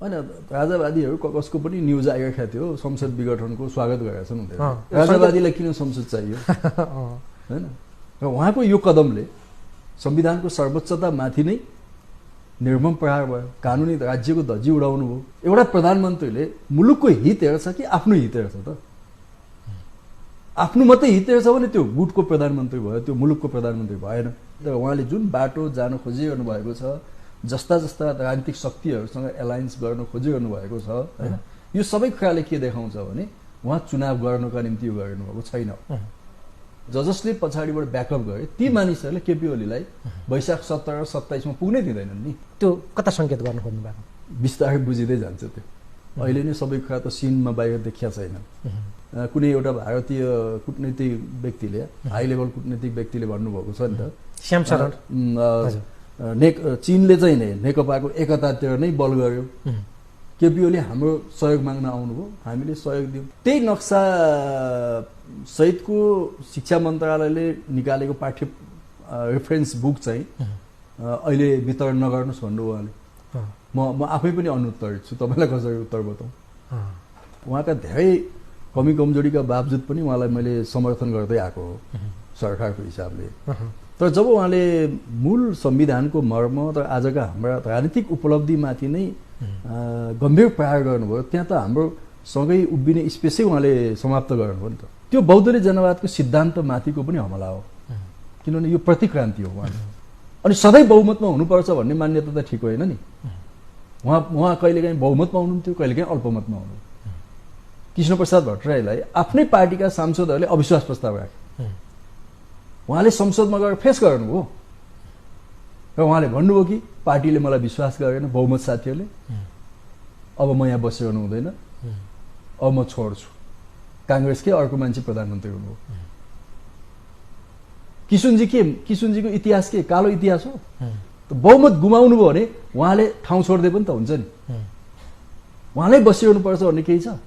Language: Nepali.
होइन राजावादीहरू कसको पनि न्युज आइरहेको थियो संसद विघटनको स्वागत गरेका छन् हुँदैन राजावादीलाई किन संसद चाहियो होइन र उहाँको यो कदमले संविधानको सर्वोच्चतामाथि नै निर्मम प्रहार भयो कानुनी राज्यको धज्जी उडाउनु भयो एउटा प्रधानमन्त्रीले मुलुकको हित हेर्छ कि आफ्नो हित हेर्छ त आफ्नो मात्रै हित हेर्छ भने त्यो गुटको प्रधानमन्त्री भयो त्यो मुलुकको प्रधानमन्त्री भएन तर उहाँले जुन बाटो जान खोजिरहनु भएको छ जस्ता जस्ता राजनीतिक शक्तिहरूसँग एलायन्स गर्न खोजिरहनु भएको छ होइन यो सबै कुराले के देखाउँछ भने उहाँ चुनाव गर्नका निम्ति यो गर्नुभएको छैन जसले पछाडिबाट ब्याकअप गरे ती मानिसहरूले केपी ओलीलाई वैशाख 17 र 27 मा पुग्नै दिँदैनन् नि त्यो कता सङ्केत गर्न खोज्नु भएको बिस्तारै बुझिँदै जान्छ त्यो अहिले नै सबै कुरा त सिनमा बाहिर देखिया छैन कुनै एउटा भारतीय कूटनीतिक व्यक्तिले हाई लेभल कूटनीतिक व्यक्तिले भन्नुभएको छ नि त श्याम शरण चीनले चाहिँ नै नेकपाको एकतातिर नै बल गर्यो केपी ओली हाम्रो सहयोग माग्न आउनुभयो हामीले सहयोग दियौँ त्यही नक्सा सहितको शिक्षा मन्त्रालयले निकालेको पाठ्य रेफरेन्स बुक चाहिँ अहिले वितरण नगर्नुहोस् भन्नु उहाँले म आफै पनि अनुत्तरित छु तपाईँलाई कसरी उत्तर बताउँ उहाँका धेरै कमी कमजोरीका बावजुद पनि उहाँलाई मैले समर्थन गर्दै आएको हो सरकारको हिसाबले तर जब उहाँले मूल संविधानको मर्म र आजका हाम्रा राजनीतिक उपलब्धिमाथि नै गम्भीर प्रहार गर्नुभयो त्यहाँ त हाम्रो सँगै उभिने स्पेसै उहाँले समाप्त गर्नुभयो नि त त्यो बौद्धले जनवादको सिद्धान्तमाथिको पनि हमला हो किनभने यो प्रतिक्रान्ति हो उहाँले अनि सधैँ बहुमतमा हुनुपर्छ भन्ने मान्यता त ठिक होइन नि उहाँ कहिलेकाहीँ बहुमतमा हुनुहुन्थ्यो कहिलेकाहीँ अल्पमतमा हुनुहुन्थ्यो कृष्णप्रसाद भट्टराईलाई आफ्नै पार्टीका सांसदहरूले अविश्वास प्रस्ताव राखे उहाँले संसदमा गएर फेस गर्नुभयो र उहाँले भन्नुभयो कि पार्टीले मलाई विश्वास गरेन बहुमत साथीहरूले अब म यहाँ बसिरहनु हुँदैन अब म छोड्छु काङ्ग्रेसकै अर्को मान्छे प्रधानमन्त्री हुनुभयो किशुनजीको इतिहास के कालो इतिहास हो बहुमत गुमाउनु भयो भने उहाँले ठाउँ छोड्दै पनि त हुन्छ नि उहाँलाई बसिरहनु पर्छ भन्ने केही छ